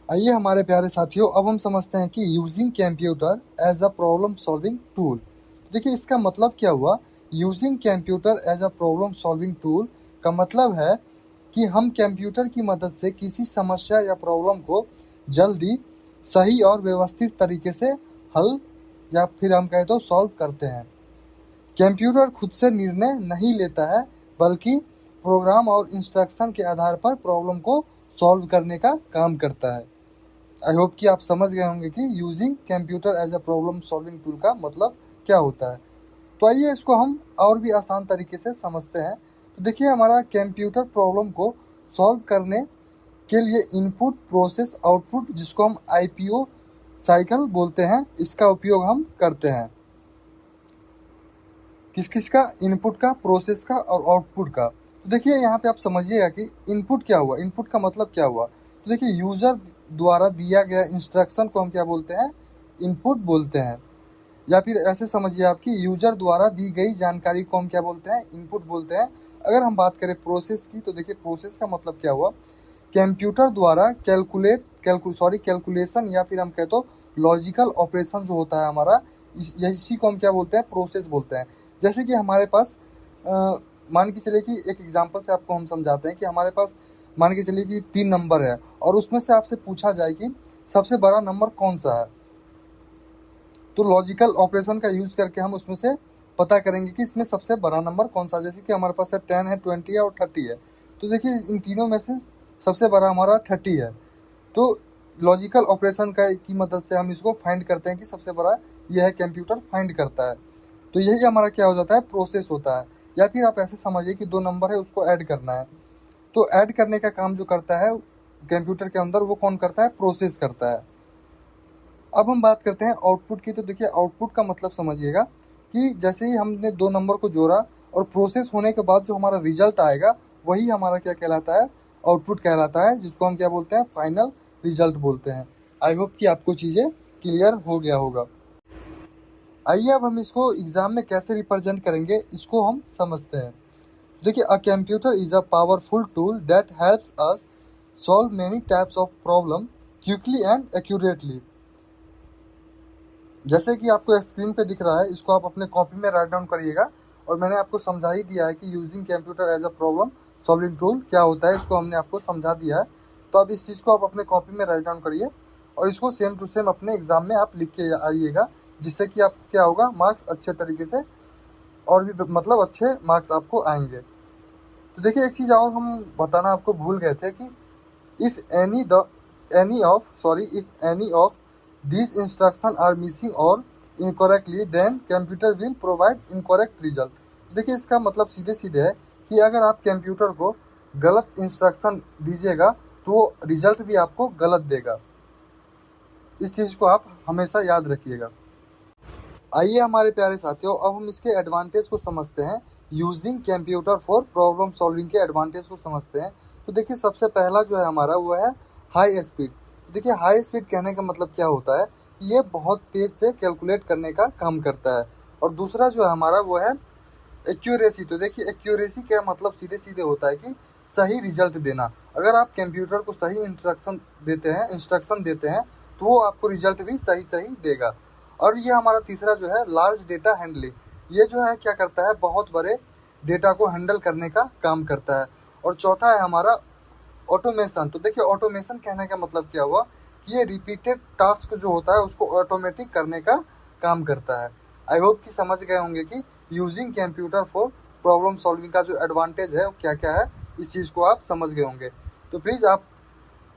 आइए हमारे प्यारे साथियों, अब हम समझते हैं कि using computer as a problem solving tool. देखिए इसका मतलब क्या हुआ। Using computer as a problem solving tool का मतलब है कि हम कंप्यूटर की मदद से किसी समस्या या प्रॉब्लम को जल्दी, सही और व्यवस्थित तरीके से हल या फिर हम कहें तो सॉल्व करते हैं। कंप्यूटर खुद से निर्णय नहीं लेता है, बल्कि प्रोग्राम और इंस्ट्रक्शन के आधार पर प्रॉब्लम को सॉल्व करने का काम करता है। आई होप कि आप समझ गए होंगे कि using computer as a problem solving tool का मतलब क्या होता है। तो आइए इसको हम और भी आसान तरीके से समझते हैं। तो देखिए, हमारा कंप्यूटर प्रॉब्लम को सॉल्व करने के लिए इनपुट, प्रोसेस, आउटपुट, जिसको हम आईपीओ साइकिल बोलते हैं, इसका उपयोग हम करते हैं। किस किस का? इनपुट का, प्रोसेस का और आउटपुट का। तो देखिए यहाँ पे आप समझिएगा कि इनपुट क्या हुआ, इनपुट का मतलब क्या हुआ। तो देखिए, यूजर द्वारा दिया गया इंस्ट्रक्शन को हम क्या बोलते हैं? इनपुट बोलते हैं। या फिर ऐसे समझिए आप कि यूजर द्वारा दी गई जानकारी को हम क्या बोलते हैं? इनपुट बोलते हैं। अगर हम बात करें प्रोसेस की, तो देखिए प्रोसेस का मतलब क्या हुआ। कंप्यूटर द्वारा कैलकुलेशन या फिर हम कहें तो लॉजिकल ऑपरेशन जो होता है हमारा, इसी को हम क्या बोलते हैं? प्रोसेस बोलते हैं। जैसे कि हमारे पास मान के चलिए कि एक एग्जांपल से आपको हम समझाते हैं कि हमारे पास मान के चलिए कि 3 नंबर है और उसमें से आपसे पूछा जाए कि सबसे बड़ा नंबर कौन सा है। तो लॉजिकल ऑपरेशन का यूज करके हम उसमें से पता करेंगे कि इसमें सबसे बड़ा नंबर कौन सा है। जैसे कि हमारे पास है 10 है, 20 है और 30 है। तो देखिए इन तीनों में से सबसे बड़ा हमारा 30 है। तो लॉजिकल ऑपरेशन की मदद से हम इसको फाइंड करते हैं कि सबसे बड़ा यह है, कंप्यूटर फाइंड करता है। तो यही हमारा क्या हो जाता है? प्रोसेस होता है। या फिर आप ऐसे समझिए कि 2 नंबर है, उसको ऐड करना है। तो ऐड करने का काम जो करता है कंप्यूटर के अंदर, वो कौन करता है? प्रोसेस करता है। अब हम बात करते हैं आउटपुट की। तो देखिए आउटपुट का मतलब समझिएगा कि जैसे ही हमने 2 नंबर को जोड़ा और प्रोसेस होने के बाद जो हमारा रिजल्ट आएगा, वही हमारा क्या कहलाता है? आउटपुट कहलाता है, जिसको हम क्या बोलते हैं? फाइनल रिजल्ट बोलते हैं। आई होप कि आपको चीज़ें क्लियर हो गया होगा। आइए अब हम इसको एग्जाम में कैसे रिप्रेजेंट करेंगे, इसको हम समझते हैं। देखिए, a computer is a powerful tool that helps us solve many types of problem quickly and accurately. जैसे कि आपको स्क्रीन पे दिख रहा है, इसको आप अपने कॉपी में राइट डाउन करिएगा। और मैंने आपको समझा ही दिया है कि using computer as a problem solving tool क्या होता है, इसको हमने आपको समझा दिया है। तो अब इस चीज़ को आप अपने कॉपी में राइट डाउन करिए और इसको सेम टू सेम अपने एग्जाम में आप लिख के आइएगा, जिससे कि आपको क्या होगा? मार्क्स अच्छे तरीके से और भी मतलब अच्छे मार्क्स आपको आएंगे। तो देखिए एक चीज़ और हम बताना आपको भूल गए थे कि if any of these instructions are missing or incorrectly, then computer will provide incorrect result। देखिए इसका मतलब सीधे सीधे है कि अगर आप कंप्यूटर को गलत इंस्ट्रक्शन दीजिएगा तो वो रिजल्ट भी आपको गलत देगा। इस चीज़ को आप हमेशा याद रखिएगा। आइए हमारे प्यारे साथियों, अब हम इसके एडवांटेज को समझते हैं। Using computer for problem solving के एडवांटेज को समझते हैं। तो देखिए सबसे पहला जो है हमारा, वो है हाई स्पीड। देखिए हाई स्पीड कहने का मतलब क्या होता है? ये बहुत तेज से कैलकुलेट करने का काम करता है। और दूसरा जो है हमारा, वो है एक्यूरेसी। तो देखिए एक्यूरेसी क्या मतलब सीधे सीधे होता है कि सही रिजल्ट देना। अगर आप कंप्यूटर को सही इंस्ट्रक्शन देते हैं तो वो आपको रिजल्ट भी सही सही देगा। और ये हमारा तीसरा जो है, लार्ज डेटा हैंडलिंग। ये जो है क्या करता है? बहुत बड़े डेटा को हैंडल करने का काम करता है। और चौथा है हमारा ऑटोमेशन। तो देखिए ऑटोमेशन कहने का मतलब क्या हुआ कि ये रिपीटेड टास्क जो होता है उसको ऑटोमेटिक करने का काम करता है। आई होप कि समझ गए होंगे कि using computer for problem solving का जो एडवांटेज है वो क्या क्या है, इस चीज़ को आप समझ गए होंगे। तो प्लीज़ आप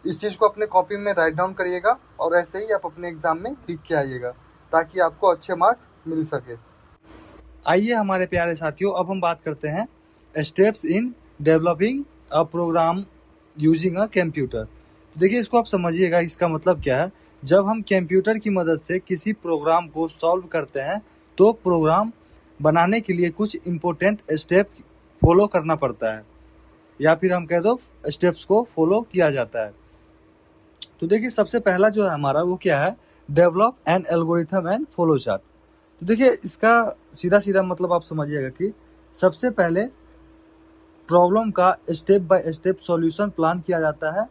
इस चीज़ को अपने कॉपी में राइट डाउन करिएगा और ऐसे ही आप अपने एग्जाम में लिख के आइएगा, ताकि आपको अच्छे मार्क्स मिल सके। आइए हमारे प्यारे साथियों, अब हम बात करते हैं steps in developing a program using a computer. देखिए इसको आप समझिएगा, इसका मतलब क्या है। जब हम कंप्यूटर की मदद से किसी प्रोग्राम को सॉल्व करते हैं तो प्रोग्राम बनाने के लिए कुछ इम्पोर्टेंट स्टेप फॉलो करना पड़ता है, या फिर हम कह दो स्टेप्स को फॉलो किया जाता है। तो देखिए सबसे पहला जो है हमारा, वो क्या है? Develop an algorithm and flow chart. तो देखिए इसका सीधा सीधा मतलब आप समझिएगा कि सबसे पहले प्रॉब्लम का step by step solution plan किया जाता है।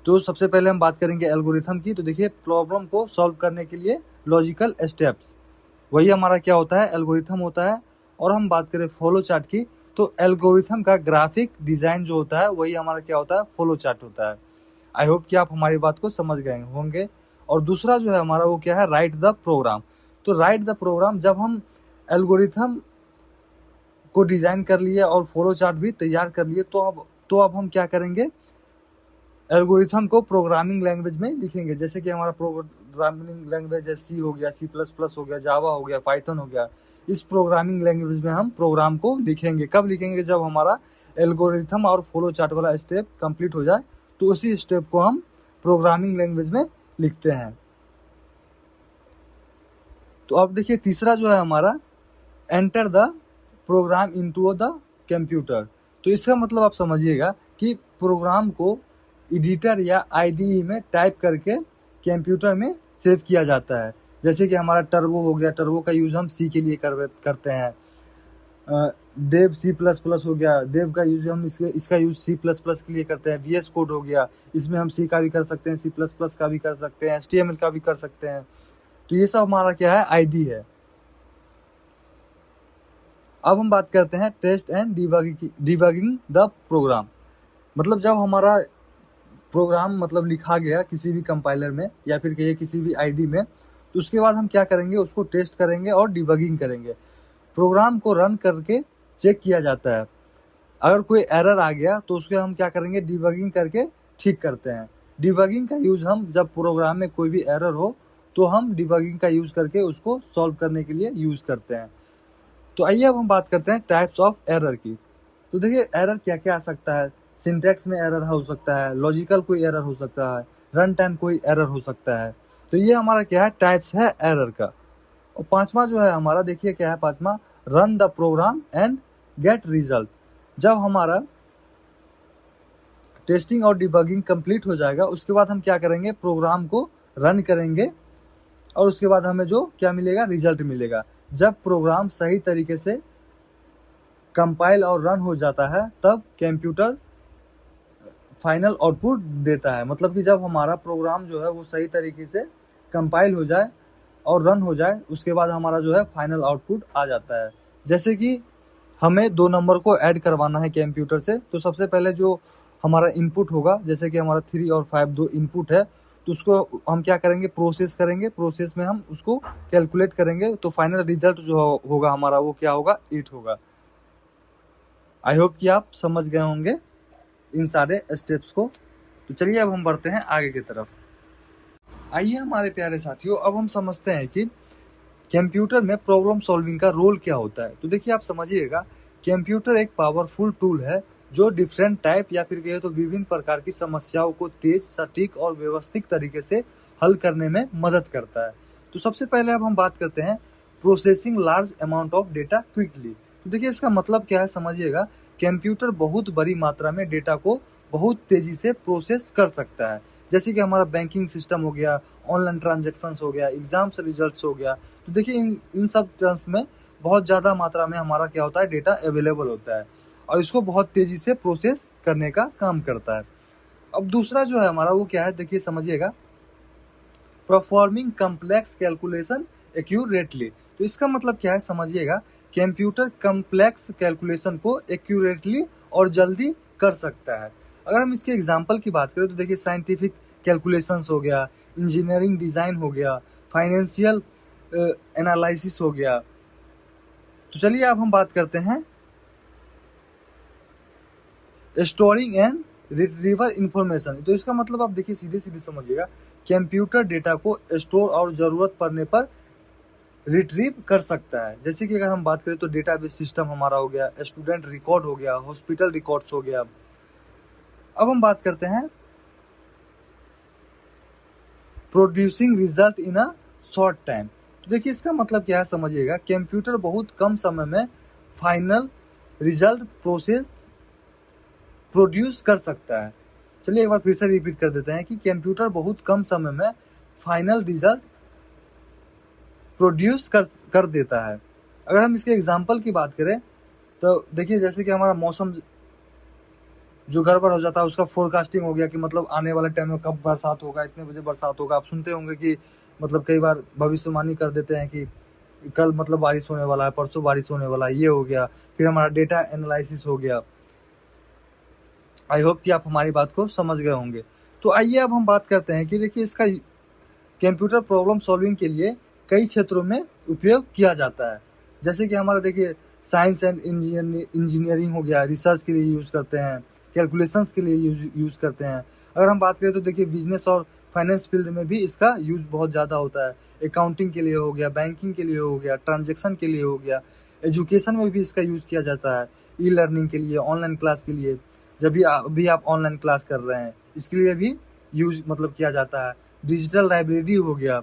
तो सबसे पहले हम बात करेंगे एल्गोरिथम की। तो देखिए प्रॉब्लम को सॉल्व करने के लिए लॉजिकल स्टेप्स, वही हमारा क्या होता है, एल्गोरिथम होता है। और हम बात करें फ्लो चार्ट की, तो एल्गोरिथम का ग्राफिक डिजाइन जो होता है वही हमारा क्या होता है, फ्लो चार्ट होता है। आई होप कि आप हमारी बात को समझ गए होंगे। और दूसरा जो है हमारा वो क्या है, राइट द प्रोग्राम। तो राइट द प्रोग्राम, जब हम एल्गोरिथम को डिजाइन कर लिए और फ्लो चार्ट भी तैयार कर लिए, तो अब हम क्या करेंगे, एल्गोरिथम को प्रोग्रामिंग लैंग्वेज में लिखेंगे। जैसे कि हमारा प्रोग्रामिंग लैंग्वेज है सी हो गया, C++ हो गया, जावा हो गया, पाइथन हो गया। इस प्रोग्रामिंग लैंग्वेज में हम प्रोग्राम को लिखेंगे। कब लिखेंगे, जब हमारा एल्गोरिथम और फ्लो चार्ट वाला स्टेप कंप्लीट हो जाए, तो उसी स्टेप को हम प्रोग्रामिंग लैंग्वेज में लिखते हैं। तो अब देखिए तीसरा जो है हमारा, enter the programme into the computer. तो इसका मतलब आप समझिएगा कि प्रोग्राम को एडिटर या IDE में टाइप करके कंप्यूटर में सेव किया जाता है। जैसे कि हमारा टर्बो हो गया, टर्बो का यूज हम सी के लिए करते हैं। डेव C++ हो गया, डेव का यूज हम इसका यूज C++ के लिए करते हैं। VS कोड हो गया, इसमें हम सी का भी कर सकते हैं, C++ का भी कर सकते हैं, HTML का भी कर सकते हैं। तो ये सब हमारा क्या है, ID है। अब हम बात करते हैं test and debugging the program. मतलब जब हमारा प्रोग्राम मतलब लिखा गया किसी भी कंपाइलर में या फिर कहिए किसी भी ID में, तो उसके बाद हम क्या करेंगे, उसको टेस्ट करेंगे और डिबगिंग करेंगे। प्रोग्राम को रन करके चेक किया जाता है। अगर कोई एरर आ गया तो उसके हम क्या करेंगे, डिबगिंग करके ठीक करते हैं। डिबगिंग का यूज हम जब प्रोग्राम में कोई भी एरर हो तो हम डिबगिंग का यूज करके उसको सॉल्व करने के लिए यूज करते हैं। तो आइए अब हम बात करते हैं टाइप्स ऑफ एरर की। तो देखिए एरर क्या क्या आ सकता है, सिंटैक्स में एरर हो सकता है, लॉजिकल कोई एरर हो सकता है, रन टाइम कोई एरर हो सकता है। तो ये हमारा क्या है, टाइप्स है एरर का। और पांचवा जो है हमारा, देखिए क्या है पांचवा, run the program and get result. जब हमारा टेस्टिंग और डिबगिंग कंप्लीट हो जाएगा, उसके बाद हम क्या करेंगे, प्रोग्राम को रन करेंगे और उसके बाद हमें जो क्या मिलेगा, रिजल्ट मिलेगा। जब प्रोग्राम सही तरीके से कंपाइल और रन हो जाता है, तब कंप्यूटर फाइनल आउटपुट देता है। मतलब कि जब हमारा प्रोग्राम जो है वो सही तरीके से कंपाइल हो जाए और रन हो जाए, उसके बाद हमारा जो है फाइनल आउटपुट आ जाता है। जैसे कि हमें 2 नंबर को ऐड करवाना है कंप्यूटर से, तो सबसे पहले जो हमारा इनपुट होगा, जैसे कि हमारा 3 और 5 दो इनपुट है, तो उसको हम क्या करेंगे, प्रोसेस करेंगे। प्रोसेस में हम उसको कैलकुलेट करेंगे, तो फाइनल रिजल्ट जो होगा हमारा वो क्या होगा, 8 होगा। आई होप कि आप समझ गए होंगे इन सारे स्टेप्स को। तो चलिए अब हम बढ़ते हैं आगे की तरफ। आइए हमारे प्यारे साथियों, अब हम समझते हैं कि कंप्यूटर में प्रॉब्लम सॉल्विंग का रोल क्या होता है। तो देखिए आप समझिएगा, कंप्यूटर एक पावरफुल टूल है जो डिफरेंट टाइप या फिर कहे तो विभिन्न प्रकार की समस्याओं को तेज, सटीक और व्यवस्थित तरीके से हल करने में मदद करता है। तो सबसे पहले अब हम बात करते हैं processing large amount of data quickly. तो देखिए इसका मतलब क्या है, समझिएगा, कंप्यूटर बहुत बड़ी मात्रा में डेटा को बहुत तेजी से प्रोसेस कर सकता है। जैसे कि हमारा बैंकिंग सिस्टम हो गया, ऑनलाइन ट्रांजेक्शन्स हो गया, एग्जाम्स रिजल्ट्स हो गया। तो देखिए इन सब टर्म्स में बहुत ज़्यादा मात्रा में हमारा क्या होता है, डेटा अवेलेबल होता है और इसको बहुत तेजी से प्रोसेस करने का काम करता है। अब दूसरा जो है हमारा वो क्या है, देखिए समझिएगा, परफॉर्मिंग कम्प्लेक्स कैलकुलेशन एक्यूरेटली। तो इसका मतलब क्या है, समझिएगा, कंप्यूटर कम्प्लेक्स कैलकुलेशन को एक्यूरेटली और जल्दी कर सकता है। अगर हम इसके एग्जाम्पल की बात करें तो देखिए साइंटिफिक कैलकुलेशंस हो गया, इंजीनियरिंग डिज़ाइन हो गया, फाइनेंशियल एनालिसिस हो गया। तो चलिए अब हम बात करते हैं स्टोरिंग एंड रिट्रीवर इंफॉर्मेशन। तो इसका मतलब आप देखिए सीधे सीधे समझिएगा, कंप्यूटर डेटा को स्टोर और ज़रूरत पड़ने पर रिट्रीव कर सकता है। जैसे कि अगर हम बात करें तो डेटाबेस सिस्टम हमारा हो गया, स्टूडेंट रिकॉर्ड हो गया, हॉस्पिटल रिकॉर्ड्स हो गया। अब हम बात करते हैं producing result in a short time. तो देखिए इसका मतलब क्या है, समझिएगा, कंप्यूटर बहुत कम समय में फाइनल रिजल्ट प्रोड्यूस कर सकता है। चलिए एक बार फिर से रिपीट कर देते हैं कि कंप्यूटर बहुत कम समय में फाइनल रिजल्ट प्रोड्यूस कर देता है। अगर हम इसके एग्जाम्पल की बात करें तो देखिए जैसे कि हमारा जो गड़बड़ हो जाता है उसका फोरकास्टिंग हो गया कि मतलब आने वाले टाइम में कब बरसात होगा, इतने बजे बरसात होगा। आप सुनते होंगे कि मतलब कई बार भविष्यवाणी कर देते हैं कि कल मतलब बारिश होने वाला है, परसों बारिश होने वाला है, ये हो गया। फिर हमारा डेटा एनालिसिस हो गया। आई होप कि आप हमारी बात को समझ गए होंगे। तो आइए अब हम बात करते हैं कि देखिए इसका कंप्यूटर प्रॉब्लम सॉल्विंग के लिए कई क्षेत्रों में उपयोग किया जाता है। जैसे कि हमारा देखिए साइंस एंड इंजीनियरिंग हो गया, रिसर्च के लिए यूज़ करते हैं, कैलकुलेशंस के लिए यूज़ करते हैं। अगर हम बात करें तो देखिए बिजनेस और फाइनेंस फील्ड में भी इसका यूज़ बहुत ज़्यादा होता है। अकाउंटिंग के लिए हो गया, बैंकिंग के लिए हो गया, ट्रांजेक्शन के लिए हो गया, एजुकेशन में भी इसका यूज़ किया जाता है, ई लर्निंग के लिए, ऑनलाइन क्लास के लिए। जब भी आप ऑनलाइन क्लास कर रहे हैं इसके लिए भी यूज मतलब किया जाता है। डिजिटल लाइब्रेरी हो गया,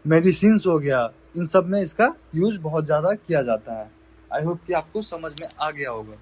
मेडिसिन हो गया, इन सब में इसका यूज बहुत ज़्यादा किया जाता है। आई होप कि आपको समझ में आ गया होगा।